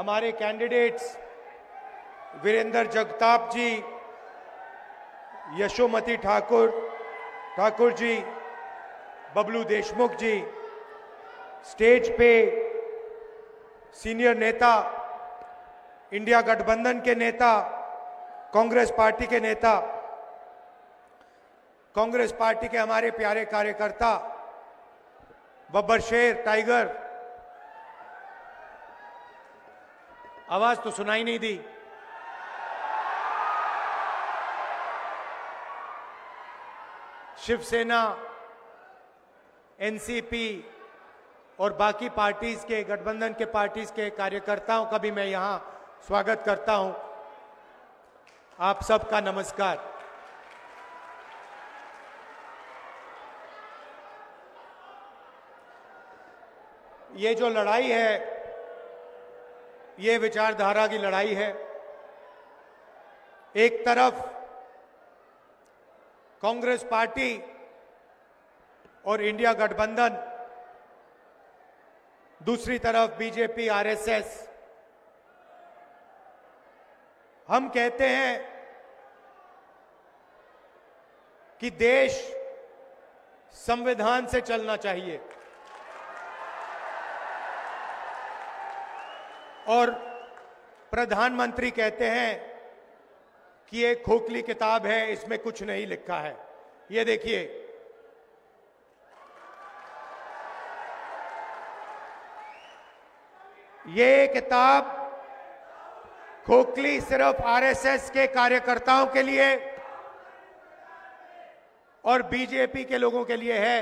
हमारे कैंडिडेट्स वीरेंद्र जगताप जी, यशोमती ठाकुर जी, बबलू देशमुख जी, स्टेज पे सीनियर नेता, इंडिया गठबंधन के नेता, कांग्रेस पार्टी के नेता, कांग्रेस पार्टी के हमारे प्यारे कार्यकर्ता, बब्बर शेर, टाइगर, आवाज तो सुनाई नहीं दी। शिवसेना, एनसीपी और बाकी पार्टीज के, गठबंधन के पार्टीज के कार्यकर्ताओं का भी मैं यहां स्वागत करता हूं। आप सबका नमस्कार। ये जो लड़ाई है, ये विचारधारा की लड़ाई है। एक तरफ कांग्रेस पार्टी और इंडिया गठबंधन, दूसरी तरफ बीजेपी, आरएसएस। हम कहते हैं कि देश संविधान से चलना चाहिए और प्रधानमंत्री कहते हैं कि एक खोखली किताब है, इसमें कुछ नहीं लिखा है। ये देखिए, ये किताब खोखली सिर्फ आरएसएस के कार्यकर्ताओं के लिए और बीजेपी के लोगों के लिए है।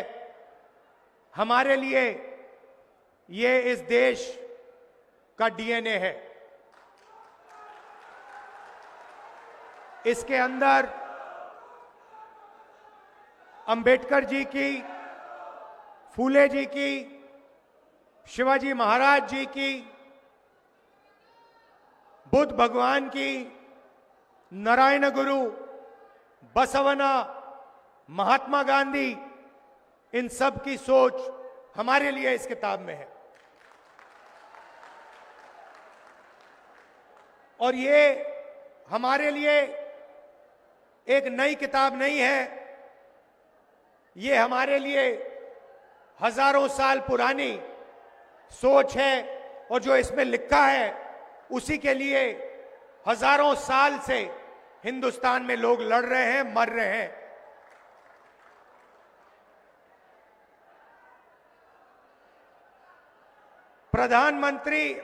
हमारे लिए ये इस देश का डीएनए है। इसके अंदर अंबेडकर जी की, फूले जी की, शिवाजी महाराज जी की, बुद्ध भगवान की, नारायण गुरु, बसवना, महात्मा गांधी, इन सब की सोच हमारे लिए इस किताब में है। और ये हमारे लिए एक नई किताब नहीं है, ये हमारे लिए हजारों साल पुरानी सोच है। और जो इसमें लिखा है उसी के लिए हजारों साल से हिंदुस्तान में लोग लड़ रहे हैं, मर रहे हैं। प्रधानमंत्री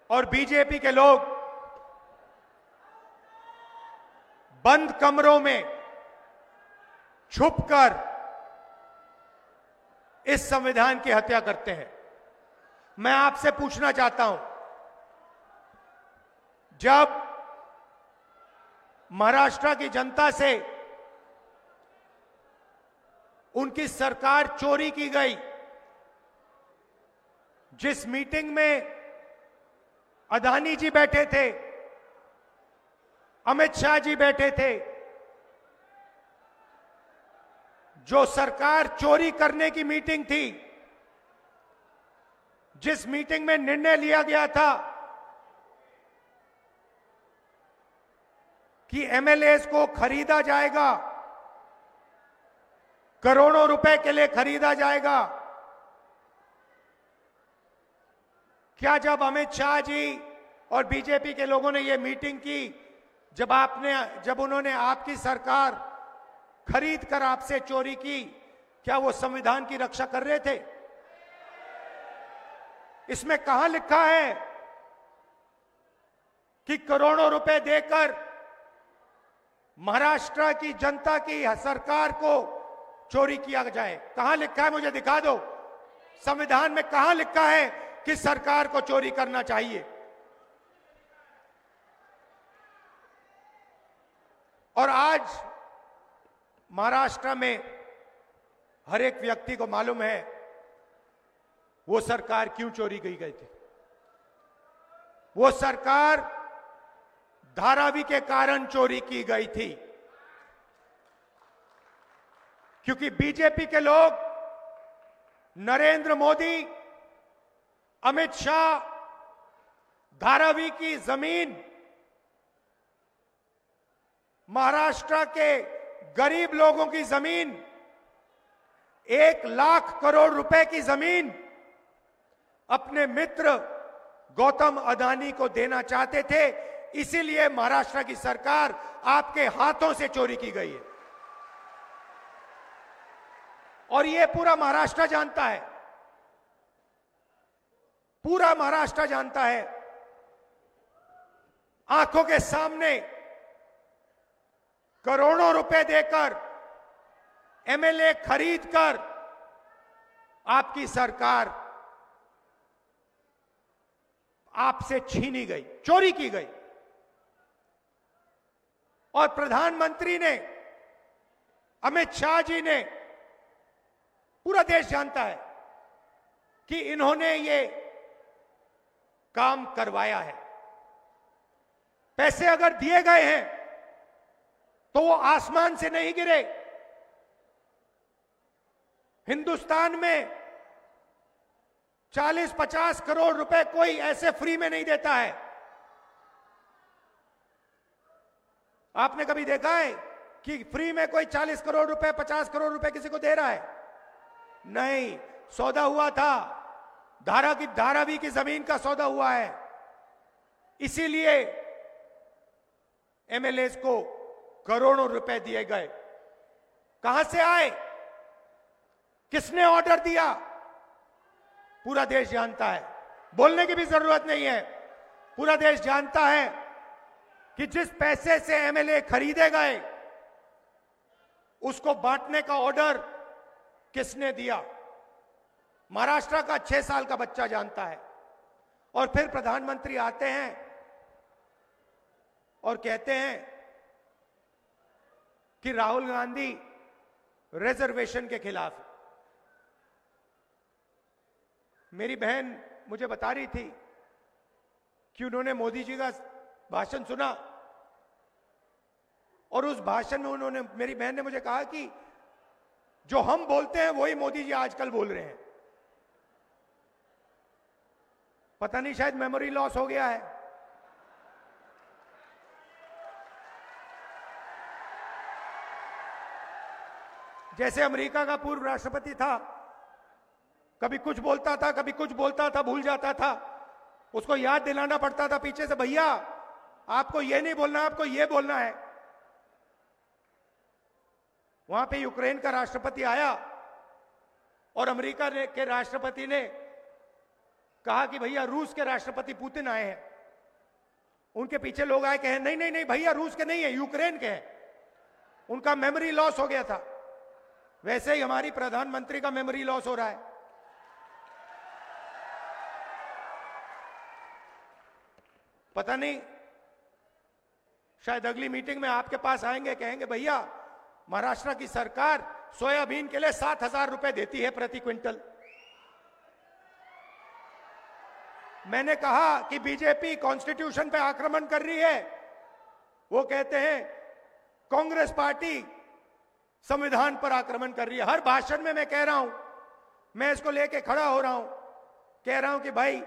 और बीजेपी के लोग बंद कमरों में छुपकर इस संविधान की हत्या करते हैं। मैं आपसे पूछना चाहता हूं, जब महाराष्ट्र की जनता से उनकी सरकार चोरी की गई, जिस मीटिंग में अदानी जी बैठे थे, अमित शाह जी बैठे थे, जो सरकार चोरी करने की मीटिंग थी, जिस मीटिंग में निर्णय लिया गया था कि एमएलएस को खरीदा जाएगा, करोड़ों रुपए के लिए खरीदा जाएगा, क्या जब अमित शाह जी और बीजेपी के लोगों ने यह मीटिंग की, जब उन्होंने आपकी सरकार खरीद कर आपसे चोरी की, क्या वो संविधान की रक्षा कर रहे थे? इसमें कहां लिखा है कि करोड़ों रुपए देकर महाराष्ट्र की जनता की सरकार को चोरी किया जाए? कहां लिखा है? मुझे दिखा दो। संविधान में कहां लिखा है कि सरकार को चोरी करना चाहिए? और आज महाराष्ट्र में हर एक व्यक्ति को मालूम है वो सरकार क्यों चोरी की गई थी। वो सरकार धारावी के कारण चोरी की गई थी, क्योंकि बीजेपी के लोग नरेंद्र मोदी, अमित शाह धारावी की जमीन महाराष्ट्र के गरीब लोगों की जमीन, 1,00,000 करोड़ रुपए की जमीन अपने मित्र गौतम अदानी को देना चाहते थे। इसीलिए महाराष्ट्र की सरकार आपके हाथों से चोरी की गई है और यह पूरा महाराष्ट्र जानता है, पूरा महाराष्ट्र जानता है। आंखों के सामने करोड़ों रुपए देकर एमएलए खरीदकर आपकी सरकार आपसे छीनी गई, चोरी की गई। और प्रधानमंत्री ने, अमित शाह जी ने, पूरा देश जानता है कि इन्होंने ये काम करवाया है। पैसे अगर दिए गए हैं तो वो आसमान से नहीं गिरे। हिंदुस्तान में 40-50 करोड़ रुपए कोई ऐसे फ्री में नहीं देता है। आपने कभी देखा है कि फ्री में कोई 40 करोड़ रुपए, 50 करोड़ रुपए किसी को दे रहा है? नहीं, सौदा हुआ था। धारावी की जमीन का सौदा हुआ है। इसीलिए एमएलए को करोड़ों रुपए दिए गए। कहां से आए? किसने ऑर्डर दिया? पूरा देश जानता है, बोलने की भी जरूरत नहीं है। पूरा देश जानता है कि जिस पैसे से एमएलए खरीदे गए उसको बांटने का ऑर्डर किसने दिया। महाराष्ट्र का 6 साल का बच्चा जानता है। और फिर प्रधानमंत्री आते हैं और कहते हैं कि राहुल गांधी रिजर्वेशन के खिलाफ है। मेरी बहन मुझे बता रही थी कि उन्होंने मोदी जी का भाषण सुना और उस भाषण में उन्होंने, मेरी बहन ने मुझे कहा कि जो हम बोलते हैं वही मोदी जी आजकल बोल रहे हैं। पता नहीं, शायद मेमोरी लॉस हो गया है। जैसे अमेरिका का पूर्व राष्ट्रपति था, कभी कुछ बोलता था, कभी कुछ बोलता था, भूल जाता था। उसको याद दिलाना पड़ता था पीछे से, भैया आपको ये नहीं बोलना, आपको ये बोलना है। वहां पे यूक्रेन का राष्ट्रपति आया और अमेरिका के राष्ट्रपति ने कहा कि भैया रूस के राष्ट्रपति पुतिन आए हैं। उनके पीछे लोग आए, कहे नहीं नहीं नहीं भैया रूस के नहीं है, यूक्रेन के हैं। उनका मेमोरी लॉस हो गया था। वैसे ही हमारी प्रधानमंत्री का मेमोरी लॉस हो रहा है। पता नहीं, शायद अगली मीटिंग में आपके पास आएंगे, कहेंगे भैया महाराष्ट्र की सरकार सोयाबीन के लिए 7,000 रुपए देती है प्रति क्विंटल। मैंने कहा कि बीजेपी कॉन्स्टिट्यूशन पे आक्रमण कर रही है। वो कहते हैं कांग्रेस पार्टी संविधान पर आक्रमण कर रही है। हर भाषण में मैं कह रहा हूं, मैं इसको लेके खड़ा हो रहा हूं, कह रहा हूं कि भाई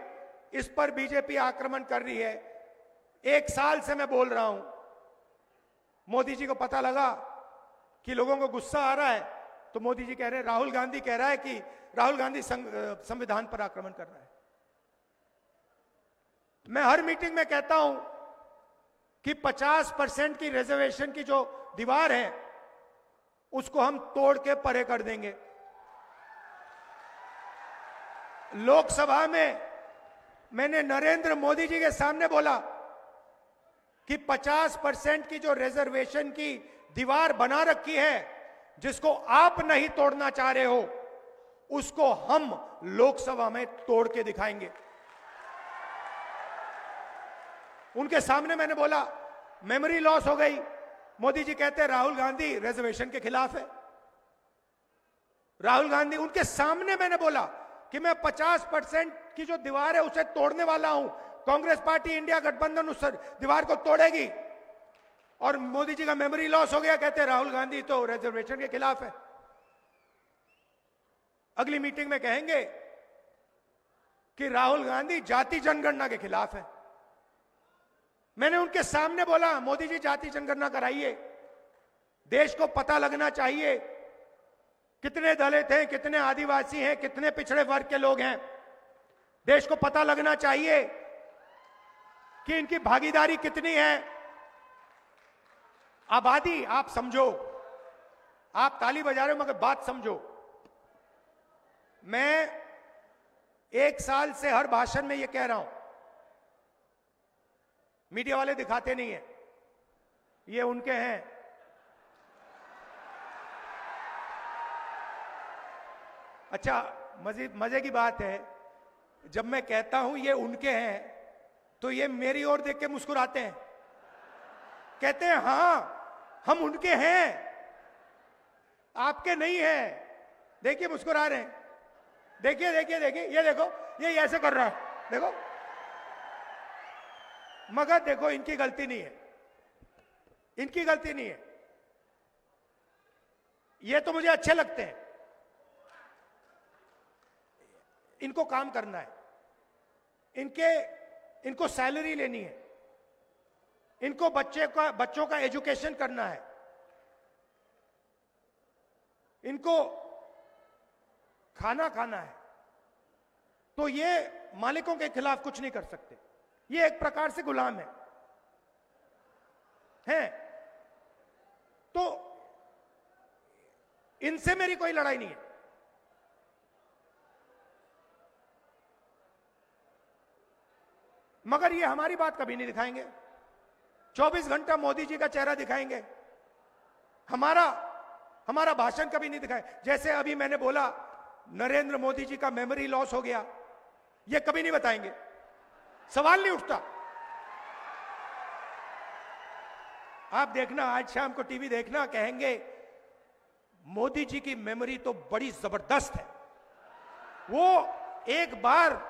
इस पर बीजेपी आक्रमण कर रही है। 1 साल से मैं बोल रहा हूं। मोदी जी को पता लगा कि लोगों को गुस्सा आ रहा है, तो मोदी जी कह रहे हैं, राहुल गांधी कह रहा है कि राहुल गांधी संविधान पर आक्रमण कर रहा है। मैं हर मीटिंग में कहता हूं कि 50% की रिजर्वेशन की जो दीवार है उसको हम तोड़ के परे कर देंगे। लोकसभा में मैंने नरेंद्र मोदी जी के सामने बोला कि 50% की जो रिजर्वेशन की दीवार बना रखी है, जिसको आप नहीं तोड़ना चाह रहे हो, उसको हम लोकसभा में तोड़ के दिखाएंगे। उनके सामने मैंने बोला, मेमोरी लॉस हो गई। मोदी जी कहते हैं राहुल गांधी रिजर्वेशन के खिलाफ है। राहुल गांधी, उनके सामने मैंने बोला कि मैं 50% की जो दीवार है उसे तोड़ने वाला हूं। कांग्रेस पार्टी इंडिया गठबंधन उस दीवार को तोड़ेगी। और मोदी जी का मेमोरी लॉस हो गया, कहते हैं राहुल गांधी तो रिजर्वेशन के खिलाफ है। अगली मीटिंग में कहेंगे कि राहुल गांधी जाति जनगणना के खिलाफ है। मैंने उनके सामने बोला, मोदी जी जाति जनगणना कराइए, देश को पता लगना चाहिए कितने दलित हैं, कितने आदिवासी हैं, कितने पिछड़े वर्ग के लोग हैं। देश को पता लगना चाहिए कि इनकी भागीदारी कितनी है। आबादी, आप समझो, आप ताली बजा रहे हो मगर बात समझो। मैं 1 साल से हर भाषण में यह कह रहा हूं, मीडिया वाले दिखाते नहीं है, ये उनके हैं। अच्छा, मजे की बात है, जब मैं कहता हूं ये उनके हैं तो ये मेरी ओर देख के मुस्कुराते हैं, कहते हैं हां हम उनके हैं, आपके नहीं हैं। देखिए मुस्कुरा रहे हैं, देखिए देखिए देखिए, ये देखो, ये ऐसे कर रहा है, देखो। मगर देखो, इनकी गलती नहीं है, इनकी गलती नहीं है। ये तो मुझे अच्छे लगते हैं, इनको काम करना है, इनको सैलरी लेनी है, इनको बच्चों का एजुकेशन करना है, इनको खाना खाना है। तो ये मालिकों के खिलाफ कुछ नहीं कर सकते, ये एक प्रकार से गुलाम है। तो इनसे मेरी कोई लड़ाई नहीं है। मगर ये हमारी बात कभी नहीं दिखाएंगे, 24 घंटा मोदी जी का चेहरा दिखाएंगे, हमारा भाषण कभी नहीं दिखाए। जैसे अभी मैंने बोला नरेंद्र मोदी जी का मेमोरी लॉस हो गया, ये कभी नहीं बताएंगे, सवाल नहीं उठता। आप देखना, आज शाम को टीवी देखना, कहेंगे मोदी जी की मेमोरी तो बड़ी जबरदस्त है, वो एक बार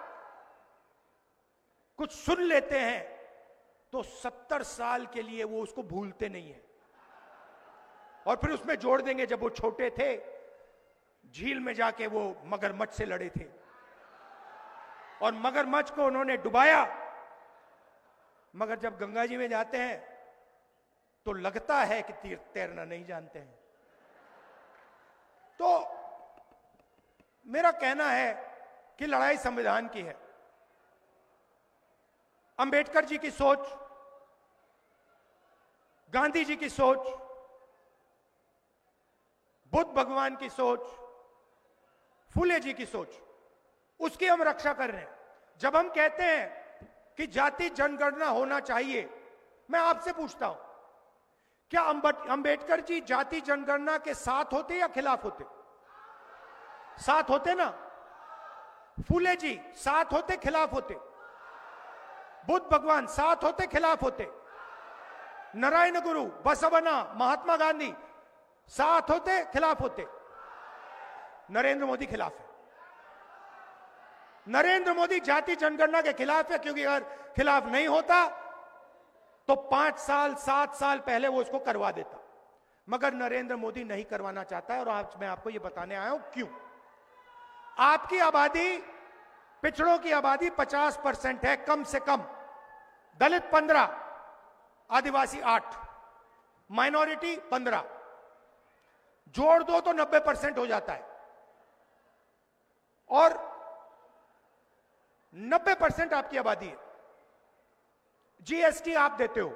कुछ सुन लेते हैं तो 70 साल के लिए वो उसको भूलते नहीं है। और फिर उसमें जोड़ देंगे जब वो छोटे थे, झील में जाके वो मगरमच्छ से लड़े थे और मगरमच्छ को उन्होंने डुबाया। मगर जब गंगा जी में जाते हैं तो लगता है कि तैरना नहीं जानते हैं। तो मेरा कहना है कि लड़ाई संविधान की है। अंबेडकर जी की सोच, गांधी जी की सोच, बुद्ध भगवान की सोच, फूले जी की सोच, उसकी हम रक्षा कर रहे हैं। जब हम कहते हैं कि जाति जनगणना होना चाहिए, मैं आपसे पूछता हूं, क्या अंबेडकर जी जाति जनगणना के साथ होते या खिलाफ होते? साथ होते ना। फूले जी साथ होते, खिलाफ होते? बुद्ध भगवान साथ होते, खिलाफ होते? नारायण गुरु, बसवना, महात्मा गांधी साथ होते, खिलाफ होते? नरेंद्र मोदी खिलाफ है। नरेंद्र मोदी जाति जनगणना के खिलाफ है, क्योंकि अगर खिलाफ नहीं होता तो 5 साल 7 साल पहले वो उसको करवा देता। मगर नरेंद्र मोदी नहीं करवाना चाहता है, और आज मैं आपको ये बताने आया हूं क्यों। आपकी आबादी, पिछड़ों की आबादी 50% है, कम से कम। दलित 15, आदिवासी 8, माइनॉरिटी 15, जोड़ दो तो 90% हो जाता है। और 90% आपकी आबादी है। जीएसटी आप देते हो।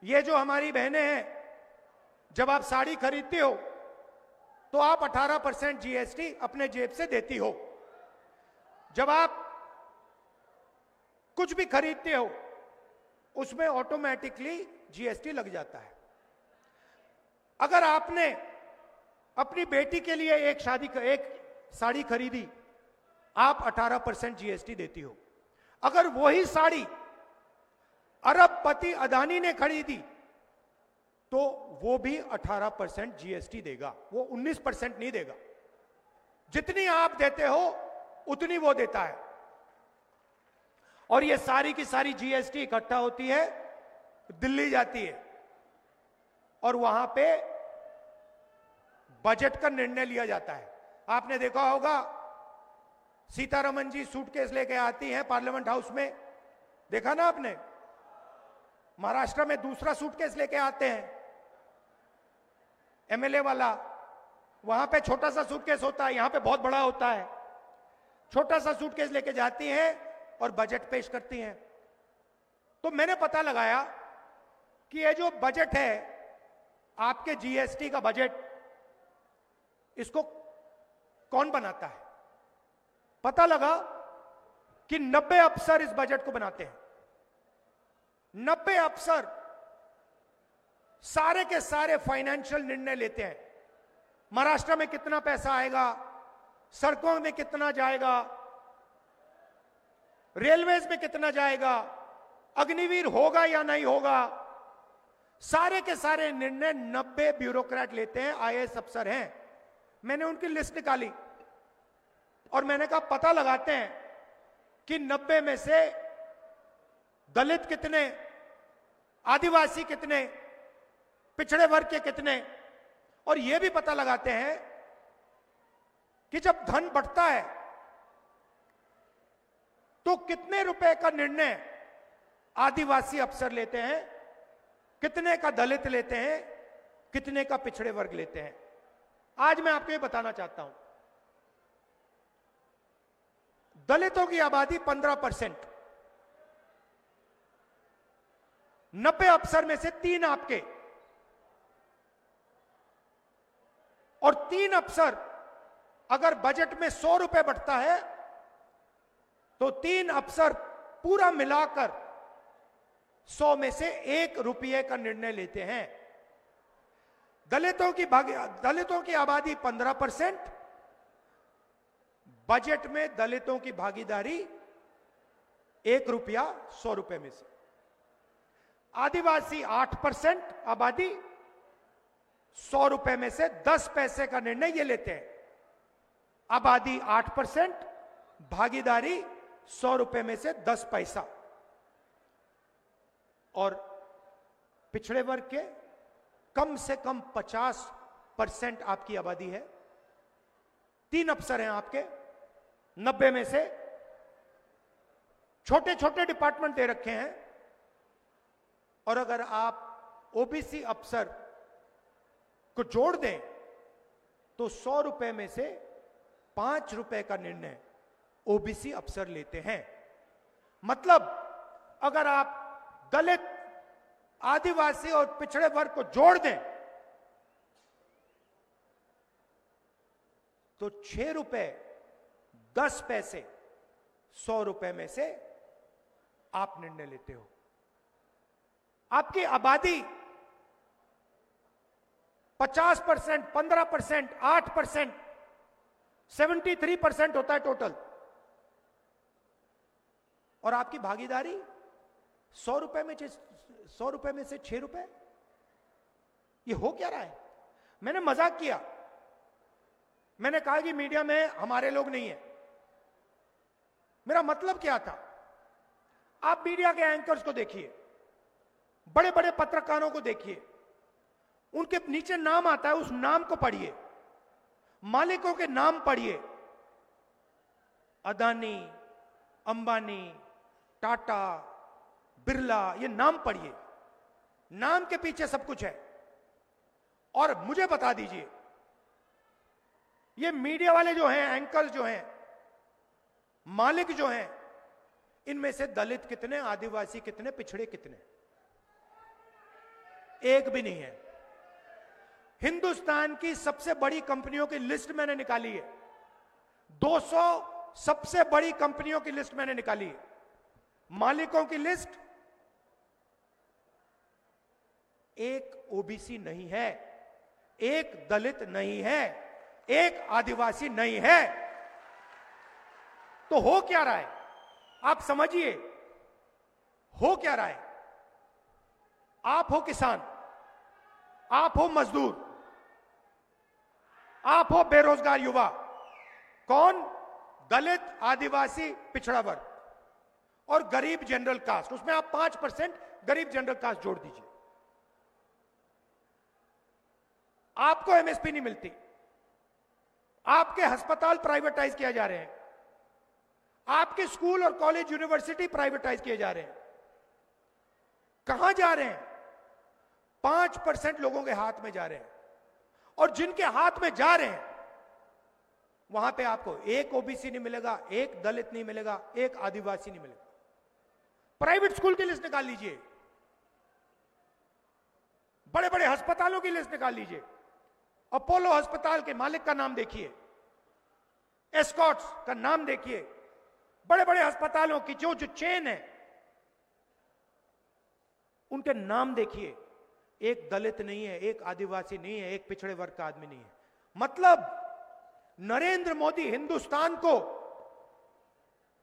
ये जो हमारी बहनें हैं, जब आप साड़ी खरीदते हो तो आप 18% जीएसटी अपने जेब से देती हो। जब आप कुछ भी खरीदते हो उसमें ऑटोमेटिकली जीएसटी लग जाता है। अगर आपने अपनी बेटी के लिए एक साड़ी खरीदी, आप 18% जीएसटी देती हो। अगर वही साड़ी अरबपति अदानी ने खरीदी तो वो भी 18% जीएसटी देगा, वो 19% नहीं देगा। जितनी आप देते हो उतनी वो देता है। और ये सारी की सारी जीएसटी इकट्ठा होती है, दिल्ली जाती है और वहां पे बजट का निर्णय लिया जाता है। आपने देखा होगा सीतारमन जी सूटकेस लेके आती हैं पार्लियामेंट हाउस में, देखा ना आपने? महाराष्ट्र में दूसरा सूटकेस लेके आते हैं एमएलए वाला, वहां पे छोटा सा सूटकेस होता है, यहां पे बहुत बड़ा होता है। छोटा सा सूटकेस लेके जाती हैं और बजट पेश करती हैं। तो मैंने पता लगाया कि ये जो बजट है आपके जीएसटी का बजट, इसको कौन बनाता है। पता लगा कि 90 अफसर इस बजट को बनाते हैं। 90 अफसर सारे के सारे फाइनेंशियल निर्णय लेते हैं। महाराष्ट्र में कितना पैसा आएगा, सड़कों में कितना जाएगा, रेलवेज में कितना जाएगा, अग्निवीर होगा या नहीं होगा, सारे के सारे निर्णय 90 ब्यूरोक्रेट लेते हैं, आईएएस अफसर हैं। मैंने उनकी लिस्ट निकाली और मैंने कहा पता लगाते हैं कि 90 में से दलित कितने, आदिवासी कितने, पिछड़े वर्ग के कितने, और यह भी पता लगाते हैं कि जब धन बढ़ता है तो कितने रुपए का निर्णय आदिवासी अफसर लेते हैं, कितने का दलित लेते हैं, कितने का पिछड़े वर्ग लेते हैं। आज मैं आपको ये बताना चाहता हूं, दलितों की आबादी 15%, 90 अफसर में से 3 आपके, और 3 अफसर अगर बजट में 100 रुपए बढ़ता है तो 3 अफसर पूरा मिलाकर 100 में से 1 रुपये का निर्णय लेते हैं। दलितों की आबादी 15%, बजट में दलितों की भागीदारी 1 रुपया 100 रुपए में से। आदिवासी 8% आबादी, 100 रुपए में से 10 पैसे का निर्णय ये लेते हैं। आबादी 8%, भागीदारी 100 रुपए में से 10 पैसा। और पिछड़े वर्ग के कम से कम 50% आपकी आबादी है। 3 अफसर हैं आपके 90 में से, छोटे छोटे डिपार्टमेंट दे रखे हैं, और अगर आप ओबीसी अफसर को जोड़ दें तो 100 रुपए में से 5 रुपए का निर्णय ओबीसी अफसर लेते हैं। मतलब अगर आप दलित, आदिवासी और पिछड़े वर्ग को जोड़ दें तो 6 रुपए 10 पैसे 100 रुपए में से आप निर्णय लेते हो। आपकी आबादी 50%, 15%, 8%, 73% होता है टोटल, और आपकी भागीदारी 100 रुपए में से 6 रुपए। ये हो क्या रहा है? मैंने मजाक किया, मैंने कहा कि मीडिया में हमारे लोग नहीं है। मेरा मतलब क्या था, आप मीडिया के एंकर्स को देखिए, बड़े बड़े पत्रकारों को देखिए, उनके नीचे नाम आता है, उस नाम को पढ़िए, मालिकों के नाम पढ़िए, अदानी, अंबानी, टाटा, बिरला, ये नाम पढ़िए। नाम के पीछे सब कुछ है। और मुझे बता दीजिए, ये मीडिया वाले जो हैं, एंकर्स जो हैं, मालिक जो हैं, इनमें से दलित कितने, आदिवासी कितने, पिछड़े कितने? एक भी नहीं है। हिंदुस्तान की सबसे बड़ी कंपनियों की लिस्ट मैंने निकाली है, 200 सबसे बड़ी कंपनियों की लिस्ट मैंने निकाली है। मालिकों की लिस्ट, एक ओबीसी नहीं है, एक दलित नहीं है, एक आदिवासी नहीं है। तो हो क्या रहा है आप समझिए, हो क्या रहा है? आप हो किसान, आप हो मजदूर, आप हो बेरोजगार युवा, कौन? दलित, आदिवासी, पिछड़ा वर्ग और गरीब जनरल कास्ट। उसमें आप 5% गरीब जनरल कास्ट जोड़ दीजिए। आपको एमएसपी नहीं मिलती, आपके अस्पताल प्राइवेटाइज किया जा रहे हैं, आपके स्कूल और कॉलेज यूनिवर्सिटी प्राइवेटाइज किए जा रहे हैं, कहां जा रहे हैं? 5% लोगों के हाथ में जा रहे हैं, और जिनके हाथ में जा रहे हैं वहां पे आपको एक ओबीसी नहीं मिलेगा, एक दलित नहीं मिलेगा, एक आदिवासी नहीं मिलेगा। प्राइवेट स्कूल की लिस्ट निकाल लीजिए, बड़े बड़े अस्पतालों की लिस्ट निकाल लीजिए। अपोलो अस्पताल के मालिक का नाम देखिए, एस्कॉट्स का नाम देखिए, बड़े बड़े अस्पतालों की जो जो चेन है उनके नाम देखिए। एक दलित नहीं है, एक आदिवासी नहीं है, एक पिछड़े वर्ग का आदमी नहीं है। मतलब नरेंद्र मोदी हिंदुस्तान को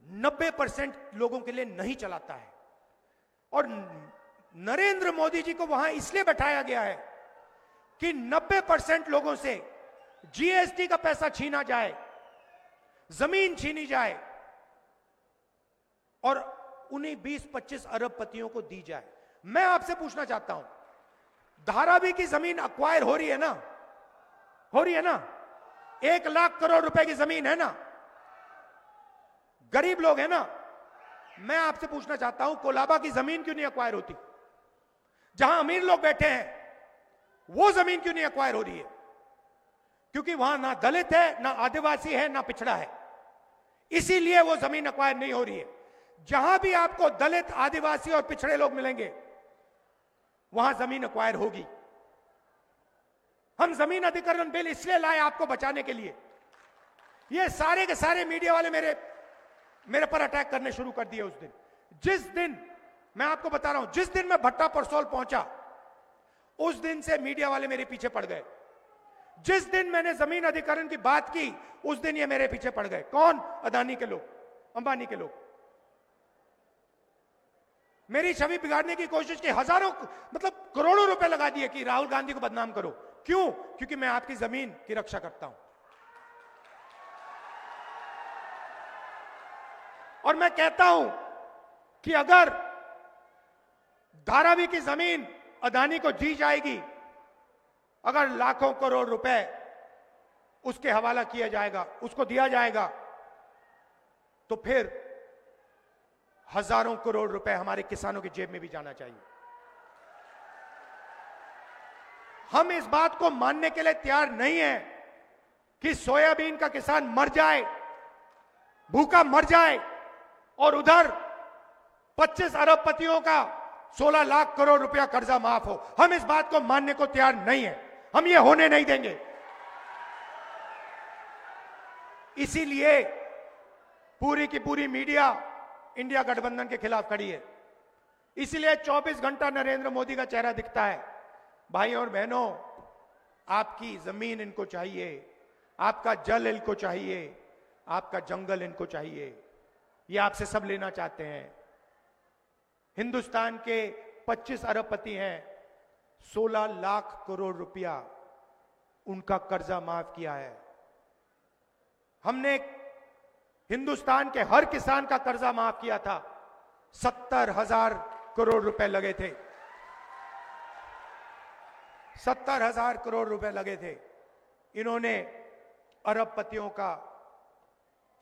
90% लोगों के लिए नहीं चलाता है, और नरेंद्र मोदी जी को वहां इसलिए बैठाया गया है कि 90% लोगों से जीएसटी का पैसा छीना जाए, जमीन छीनी जाए, और उन्हीं 20-25 अरबपतियों को दी जाए। मैं आपसे पूछना चाहता हूं, धारावी की जमीन अक्वायर हो रही है ना? हो रही है ना? 1 लाख करोड़ रुपए की जमीन है ना? गरीब लोग है ना? मैं आपसे पूछना चाहता हूं, कोलाबा की जमीन क्यों नहीं अक्वायर होती? जहां अमीर लोग बैठे हैं वो जमीन क्यों नहीं अक्वायर हो रही है? क्योंकि वहां ना दलित है, ना आदिवासी है, ना पिछड़ा है, इसीलिए वो जमीन अक्वायर नहीं हो रही है। जहां भी आपको दलित, आदिवासी और पिछड़े लोग मिलेंगे वहां जमीन अक्वायर होगी। हम जमीन अधिग्रहण बिल इसलिए लाए आपको बचाने के लिए। ये सारे के सारे मीडिया वाले मेरे पर अटैक करने शुरू कर दिए उस दिन। जिस दिन मैं आपको बता रहा हूं, जिस दिन मैं भट्टा परसोल पहुंचा उस दिन से मीडिया वाले मेरे पीछे पड़ गए। जिस दिन मैंने जमीन अधिग्रहण की बात की उस दिन ये मेरे पीछे पड़ गए। कौन? अदानी के लोग, अंबानी के लोग। मेरी छवि बिगाड़ने की कोशिश की, हजारों मतलब करोड़ों रुपए लगा दिए कि राहुल गांधी को बदनाम करो। क्यों? क्योंकि मैं आपकी जमीन की रक्षा करता हूं। और मैं कहता हूं कि अगर धारावी की जमीन अदानी को दी जाएगी, अगर लाखों करोड़ रुपए उसके हवाला किया जाएगा, उसको दिया जाएगा, तो फिर हजारों करोड़ रुपए हमारे किसानों की जेब में भी जाना चाहिए। हम इस बात को मानने के लिए तैयार नहीं है कि सोयाबीन का किसान मर जाए, भूखा मर जाए, और उधर 25 अरबपतियों का 16 लाख करोड़ रुपया कर्जा माफ हो। हम इस बात को मानने को तैयार नहीं है, हम ये होने नहीं देंगे। इसीलिए पूरी की पूरी मीडिया इंडिया गठबंधन के खिलाफ खड़ी है। इसीलिए 24 घंटा नरेंद्र मोदी का चेहरा दिखता है। भाई और बहनों, आपकी जमीन इनको चाहिए, आपका जल इनको चाहिए, आपका जंगल इनको चाहिए, ये आपसे सब लेना चाहते हैं। हिंदुस्तान के 25 अरबपति हैं, 16 लाख करोड़ रुपया उनका कर्जा माफ किया है। हमने हिंदुस्तान के हर किसान का कर्जा माफ किया था। 70,000 करोड़ रुपए लगे थे, 70,000 करोड़ रुपए लगे थे। इन्होंने अरबपतियों का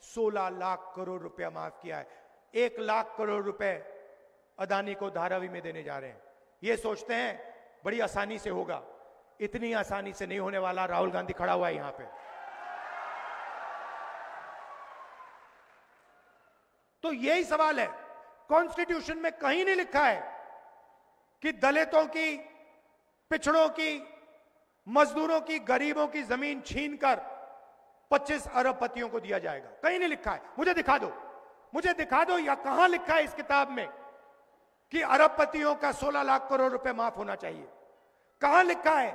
16 लाख करोड़ रुपया माफ किया है। 1 लाख करोड़ रुपए अदानी को धारावी में देने जा रहे हैं। ये सोचते हैं बड़ी आसानी से होगा, इतनी आसानी से नहीं होने वाला। राहुल गांधी खड़ा हुआ है यहां पे। तो यही सवाल है, कॉन्स्टिट्यूशन में कहीं नहीं लिखा है कि दलितों की, पिछड़ों की, मजदूरों की, गरीबों की जमीन छीनकर 25 अरबपतियों को दिया जाएगा। कहीं नहीं लिखा है। मुझे दिखा दो, मुझे दिखा दो या कहां लिखा है इस किताब में कि अरबपतियों का 16 लाख करोड़ रुपए माफ होना चाहिए। कहां लिखा है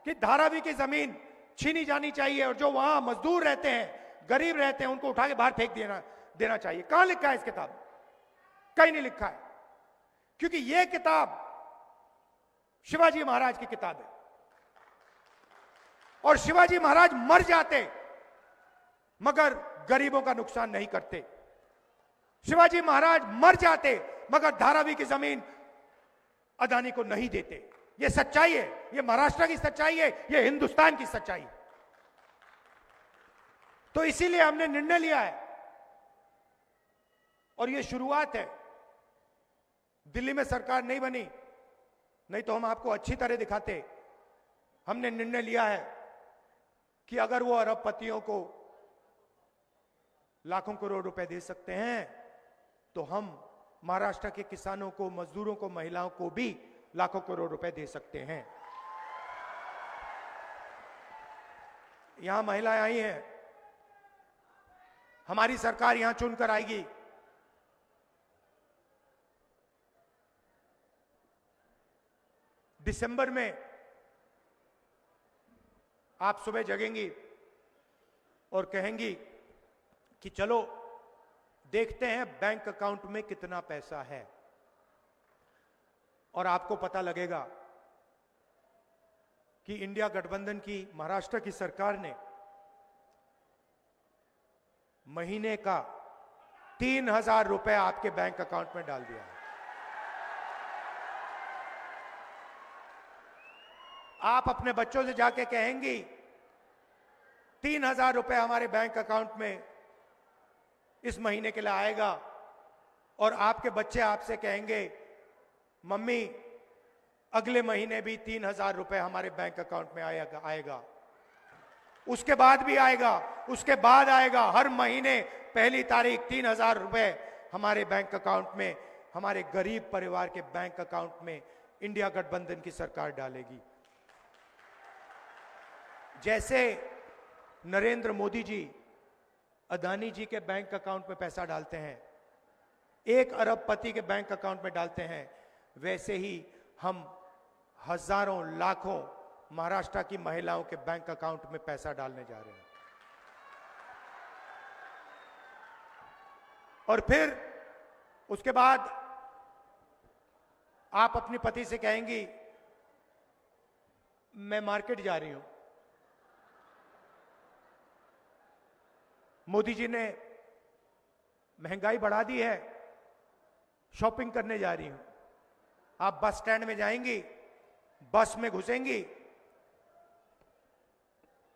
कि धारावी की जमीन छीनी जानी चाहिए और जो वहां मजदूर रहते हैं, गरीब रहते हैं, उनको उठा के बाहर फेंक देना चाहिए। कहां लिखा है इस किताब? कहीं नहीं लिखा है। क्योंकि यह किताब शिवाजी महाराज की किताब है, और शिवाजी महाराज मर जाते मगर गरीबों का नुकसान नहीं करते। शिवाजी महाराज मर जाते मगर धारावी की जमीन अदानी को नहीं देते। यह सच्चाई है, यह महाराष्ट्र की सच्चाई है, यह हिंदुस्तान की सच्चाई है। तो इसीलिए हमने निर्णय लिया है, और यह शुरुआत है। दिल्ली में सरकार नहीं बनी, नहीं तो हम आपको अच्छी तरह दिखाते। हमने निर्णय लिया है कि अगर वो अरबपतियों को लाखों करोड़ रुपए दे सकते हैं तो हम महाराष्ट्र के किसानों को, मजदूरों को, महिलाओं को भी लाखों करोड़ रुपए दे सकते हैं। यहां महिलाएं आई हैं, हमारी सरकार यहां चुनकर आएगी। दिसंबर में आप सुबह जगेंगी और कहेंगी कि चलो देखते हैं बैंक अकाउंट में कितना पैसा है, और आपको पता लगेगा कि इंडिया गठबंधन की महाराष्ट्र की सरकार ने महीने का 3,000 रुपए आपके बैंक अकाउंट में डाल दिया है। आप अपने बच्चों से जाके कहेंगी 3,000 रुपए हमारे बैंक अकाउंट में इस महीने के लिए आएगा, और आपके बच्चे आपसे कहेंगे मम्मी अगले महीने भी 3,000 रुपए हमारे बैंक अकाउंट में आएगा, उसके बाद भी आएगा, उसके बाद आएगा। हर महीने पहली तारीख 3,000 रुपए हमारे बैंक अकाउंट में, हमारे गरीब परिवार के बैंक अकाउंट में इंडिया गठबंधन की सरकार डालेगी। जैसे नरेंद्र मोदी जी अदानी जी के बैंक अकाउंट में पैसा डालते हैं, 1 अरबपति के बैंक अकाउंट में डालते हैं, वैसे ही हम हजारों लाखों महाराष्ट्र की महिलाओं के बैंक अकाउंट में पैसा डालने जा रहे हैं। और फिर उसके बाद आप अपने पति से कहेंगी मैं मार्केट जा रही हूं, मोदी जी ने महंगाई बढ़ा दी है, शॉपिंग करने जा रही हूं। आप बस स्टैंड में जाएंगी, बस में घुसेंगी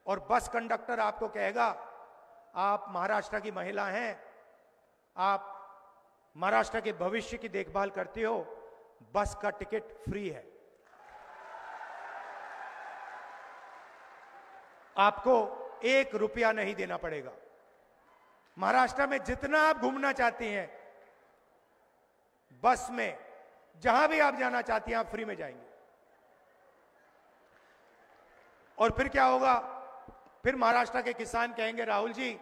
और बस कंडक्टर आपको कहेगा आप महाराष्ट्र की महिला हैं, आप महाराष्ट्र के भविष्य की देखभाल करती हो, बस का टिकट फ्री है। आपको 1 रुपया नहीं देना पड़ेगा। महाराष्ट्र में जितना आप घूमना चाहती हैं, बस में जहां भी आप जाना चाहती हैं, आप फ्री में जाएंगे। और फिर क्या होगा? फिर महाराष्ट्र के किसान कहेंगे राहुल जी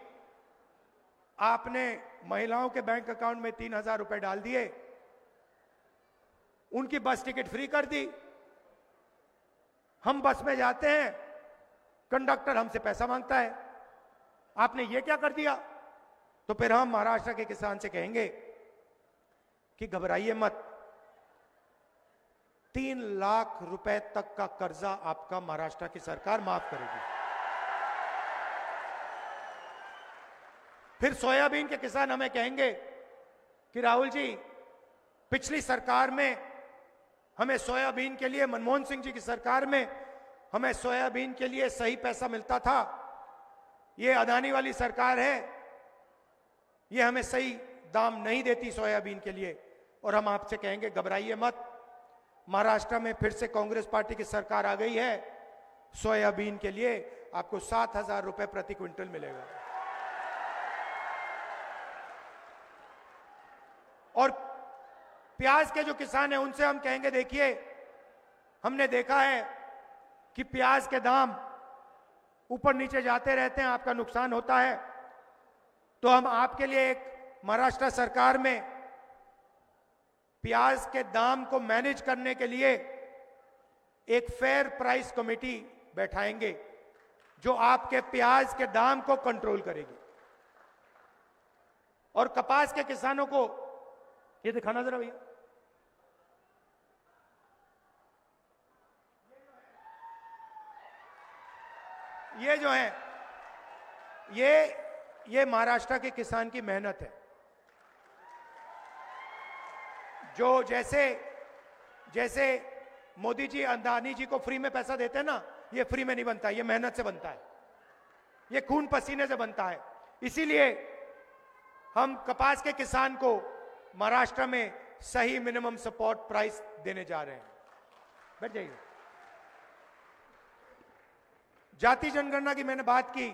आपने महिलाओं के बैंक अकाउंट में 3,000 रुपए डाल दिए, उनकी बस टिकट फ्री कर दी, हम बस में जाते हैं, कंडक्टर हमसे पैसा मांगता है, आपने ये क्या कर दिया? तो फिर हम महाराष्ट्र के किसान से कहेंगे कि घबराइए मत, 3 लाख रुपए तक का कर्जा आपका महाराष्ट्र की सरकार माफ करेगी। फिर सोयाबीन के किसान हमें कहेंगे कि राहुल जी पिछली सरकार में हमें सोयाबीन के लिए, मनमोहन सिंह जी की सरकार में हमें सोयाबीन के लिए सही पैसा मिलता था, ये अदानी वाली सरकार है, ये हमें सही दाम नहीं देती सोयाबीन के लिए। और हम आपसे कहेंगे घबराइए मत, महाराष्ट्र में फिर से कांग्रेस पार्टी की सरकार आ गई है, सोयाबीन के लिए आपको 7,000 रुपए प्रति क्विंटल मिलेगा। और प्याज के जो किसान हैं उनसे हम कहेंगे देखिए हमने देखा है कि प्याज के दाम ऊपर नीचे जाते रहते हैं, आपका नुकसान होता है, तो हम आपके लिए एक महाराष्ट्र सरकार में प्याज के दाम को मैनेज करने के लिए एक फेयर प्राइस कमेटी बैठाएंगे जो आपके प्याज के दाम को कंट्रोल करेगी। और कपास के किसानों को ये दिखाना जरा भैया, ये जो है ये महाराष्ट्र के किसान की मेहनत है। जो जैसे मोदी जी अदानी जी को फ्री में पैसा देते हैं ना, ये फ्री में नहीं बनता, ये मेहनत से बनता है, ये खून पसीने से बनता है। इसीलिए हम कपास के किसान को महाराष्ट्र में सही मिनिमम सपोर्ट प्राइस देने जा रहे हैं। बैठ जाइए। जाति जनगणना की मैंने बात की,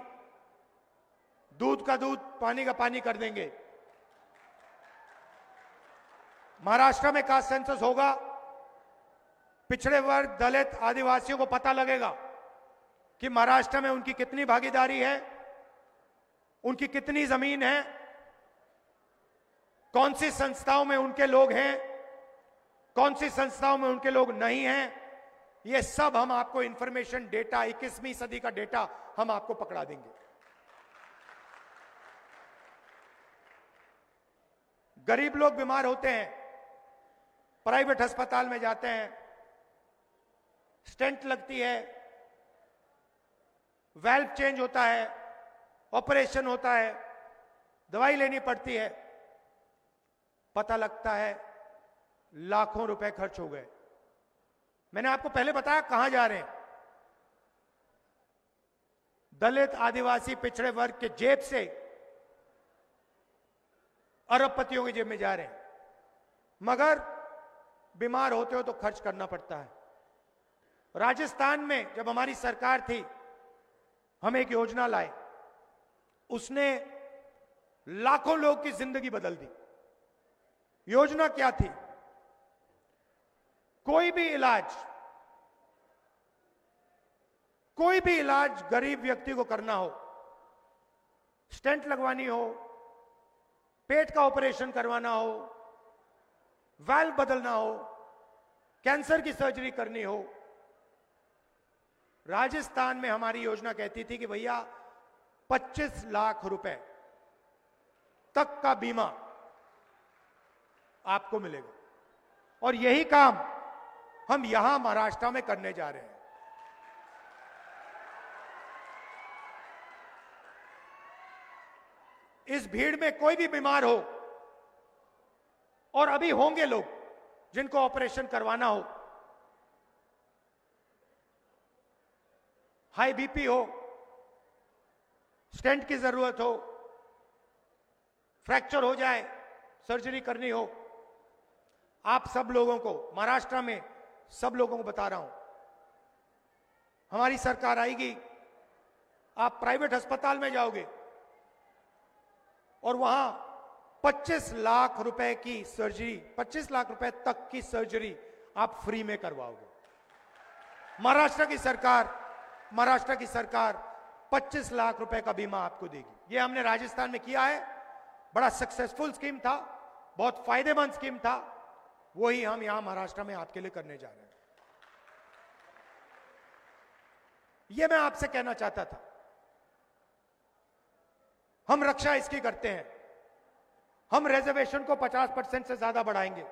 दूध का दूध पानी का पानी कर देंगे। महाराष्ट्र में कास्ट सेंसस होगा, पिछड़े वर्ग, दलित, आदिवासियों को पता लगेगा कि महाराष्ट्र में उनकी कितनी भागीदारी है, उनकी कितनी जमीन है, कौन सी संस्थाओं में उनके लोग हैं, कौन सी संस्थाओं में उनके लोग नहीं हैं। ये सब हम आपको इंफॉर्मेशन, डेटा, 21वीं सदी का डेटा हम आपको पकड़ा देंगे। गरीब लोग बीमार होते हैं, प्राइवेट अस्पताल में जाते हैं, स्टेंट लगती है, वाल्व चेंज होता है, ऑपरेशन होता है, दवाई लेनी पड़ती है, पता लगता है लाखों रुपए खर्च हो गए। मैंने आपको पहले बताया कहां जा रहे हैं। दलित, आदिवासी, पिछड़े वर्ग के जेब से अरबपतियों की जेब में जा रहे हैं। मगर बीमार होते हो तो खर्च करना पड़ता है। राजस्थान में जब हमारी सरकार थी, हम एक योजना लाए, उसने लाखों लोग की जिंदगी बदल दी। योजना क्या थी? कोई भी इलाज गरीब व्यक्ति को करना हो, स्टेंट लगवानी हो, पेट का ऑपरेशन करवाना हो, वाल्व बदलना हो, कैंसर की सर्जरी करनी हो, राजस्थान में हमारी योजना कहती थी कि भैया 25 लाख रुपए तक का बीमा आपको मिलेगा। और यही काम हम यहां महाराष्ट्र में करने जा रहे हैं। इस भीड़ में कोई भी बीमार हो, और अभी होंगे लोग जिनको ऑपरेशन करवाना हो, हाई बीपी हो, स्टेंट की जरूरत हो, फ्रैक्चर हो जाए, सर्जरी करनी हो, आप सब लोगों को, महाराष्ट्र में सब लोगों को बता रहा हूं, हमारी सरकार आएगी, आप प्राइवेट अस्पताल में जाओगे और वहां 25 लाख रुपए की सर्जरी, 25 लाख रुपए तक की सर्जरी आप फ्री में करवाओगे। महाराष्ट्र की सरकार 25 लाख रुपए का बीमा आपको देगी। यह हमने राजस्थान में किया है, बड़ा सक्सेसफुल स्कीम था, बहुत फायदेमंद स्कीम था, वही हम यहां महाराष्ट्र में आपके लिए करने जा रहे हैं। यह मैं आपसे कहना चाहता था। हम रक्षा इसकी करते हैं, हम रिजर्वेशन को 50% से ज्यादा बढ़ाएंगे,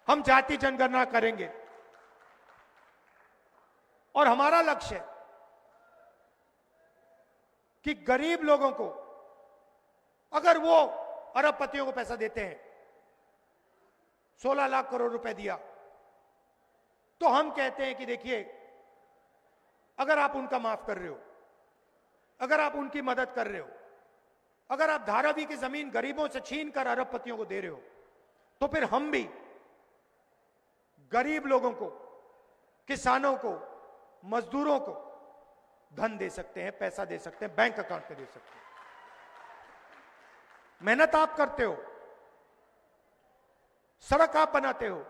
हम जाति जनगणना करेंगे, और हमारा लक्ष्य है कि गरीब लोगों को, अगर वो अरबपतियों को पैसा देते हैं, 16 लाख करोड़ रुपए दिया, तो हम कहते हैं कि देखिए, अगर आप उनका माफ कर रहे हो, अगर आप उनकी मदद कर रहे हो, अगर आप धारावी की जमीन गरीबों से छीन कर अरबपतियों को दे रहे हो, तो फिर हम भी गरीब लोगों को, किसानों को, मजदूरों को धन दे सकते हैं, पैसा दे सकते हैं, बैंक अकाउंट में दे सकते हैं। मेहनत आप करते हो, सड़क आप बनाते हो,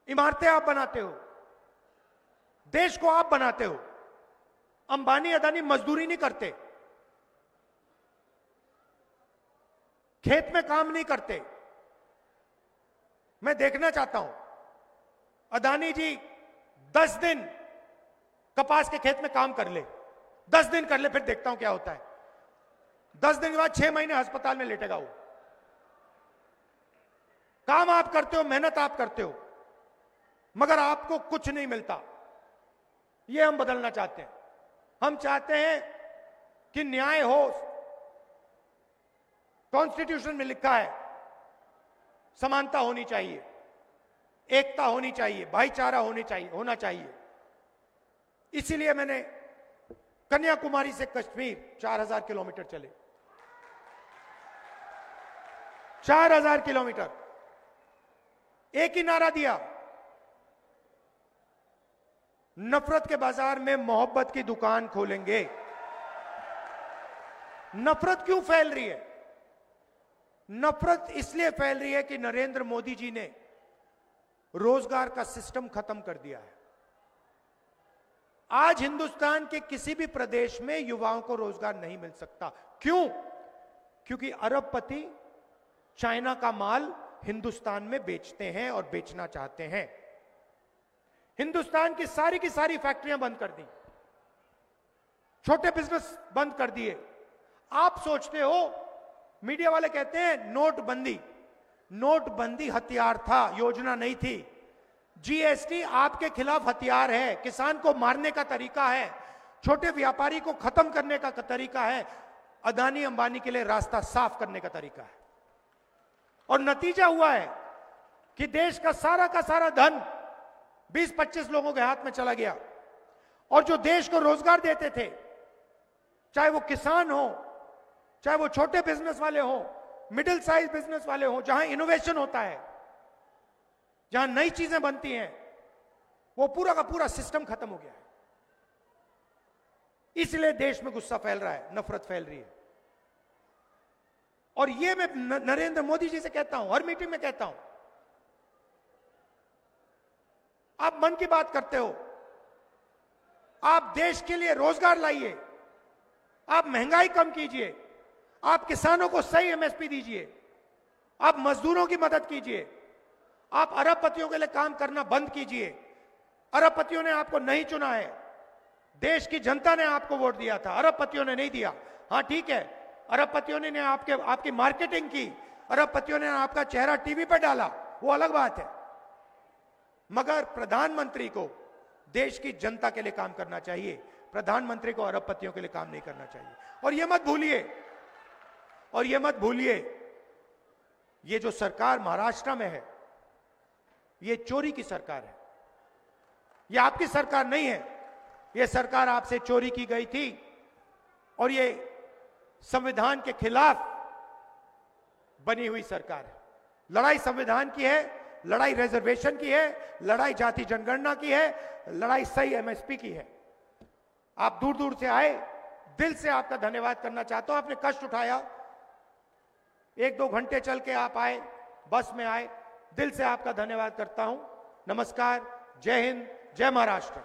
इमारतें आप बनाते हो, देश को आप बनाते हो। अंबानी अदानी मजदूरी नहीं करते, खेत में काम नहीं करते। मैं देखना चाहता हूं, अदानी जी 10 दिन कपास के खेत में काम कर ले, 10 दिन कर ले, फिर देखता हूं क्या होता है। 10 दिन के बाद 6 महीने अस्पताल में लेटेगा वो। काम आप करते हो, मेहनत आप करते हो, मगर आपको कुछ नहीं मिलता। ये हम बदलना चाहते हैं। हम चाहते हैं कि न्याय हो। कॉन्स्टिट्यूशन में लिखा है समानता होनी चाहिए, एकता होनी चाहिए, भाईचारा होना चाहिए। इसीलिए मैंने कन्याकुमारी से कश्मीर 4000 किलोमीटर चले, 4000 किलोमीटर, एक ही नारा दिया, नफरत के बाजार में मोहब्बत की दुकान खोलेंगे। नफरत क्यों फैल रही है? नफरत इसलिए फैल रही है कि नरेंद्र मोदी जी ने रोजगार का सिस्टम खत्म कर दिया है। आज हिंदुस्तान के किसी भी प्रदेश में युवाओं को रोजगार नहीं मिल सकता। क्यों? क्योंकि अरबपति चाइना का माल हिंदुस्तान में बेचते हैं और बेचना चाहते हैं। हिंदुस्तान की सारी फैक्ट्रियां बंद कर दी, छोटे बिजनेस बंद कर दिए। आप सोचते हो, मीडिया वाले कहते हैं नोटबंदी। नोटबंदी हथियार था, योजना नहीं थी। जीएसटी आपके खिलाफ हथियार है, किसान को मारने का तरीका है, छोटे व्यापारी को खत्म करने का तरीका है, अदानी अंबानी के लिए रास्ता साफ करने का तरीका है। और नतीजा हुआ है कि देश का सारा धन 20-25 लोगों के हाथ में चला गया। और जो देश को रोजगार देते थे, चाहे वो किसान हो, चाहे वो छोटे बिजनेस वाले हो, मिडिल साइज बिजनेस वाले हो, जहां इनोवेशन होता है, जहां नई चीजें बनती हैं, वो पूरा का पूरा सिस्टम खत्म हो गया है। इसलिए देश में गुस्सा फैल रहा है, नफरत फैल रही है। और ये मैं नरेंद्र मोदी जी से कहता हूं, हर मीटिंग में कहता हूं, आप मन की बात करते हो, आप देश के लिए रोजगार लाइए, आप महंगाई कम कीजिए, आप किसानों को सही एमएसपी दीजिए, आप मजदूरों की मदद कीजिए, आप अरबपतियों के लिए काम करना बंद कीजिए। अरबपतियों ने आपको नहीं चुना है, देश की जनता ने आपको वोट दिया था, अरबपतियों ने नहीं दिया। हां ठीक है, अरबपतियों ने आपकी मार्केटिंग की, अरबपतियों ने आपका चेहरा टीवी पर डाला, वो अलग बात है। मगर प्रधानमंत्री को देश की जनता के लिए काम करना चाहिए, प्रधानमंत्री को अरबपतियों के लिए काम नहीं करना चाहिए। और ये मत भूलिए, ये जो सरकार महाराष्ट्र में है, ये चोरी की सरकार है, ये आपकी सरकार नहीं है। ये सरकार आपसे चोरी की गई थी और ये संविधान के खिलाफ बनी हुई सरकार है। लड़ाई संविधान की है, लड़ाई रिजर्वेशन की है, लड़ाई जाति जनगणना की है, लड़ाई सही एमएसपी की है। आप दूर दूर से आए, दिल से आपका धन्यवाद करना चाहता हूं। आपने कष्ट उठाया, 1-2 घंटे चल के आप आए, बस में आए, दिल से आपका धन्यवाद करता हूं। नमस्कार, जय हिंद, जय महाराष्ट्र।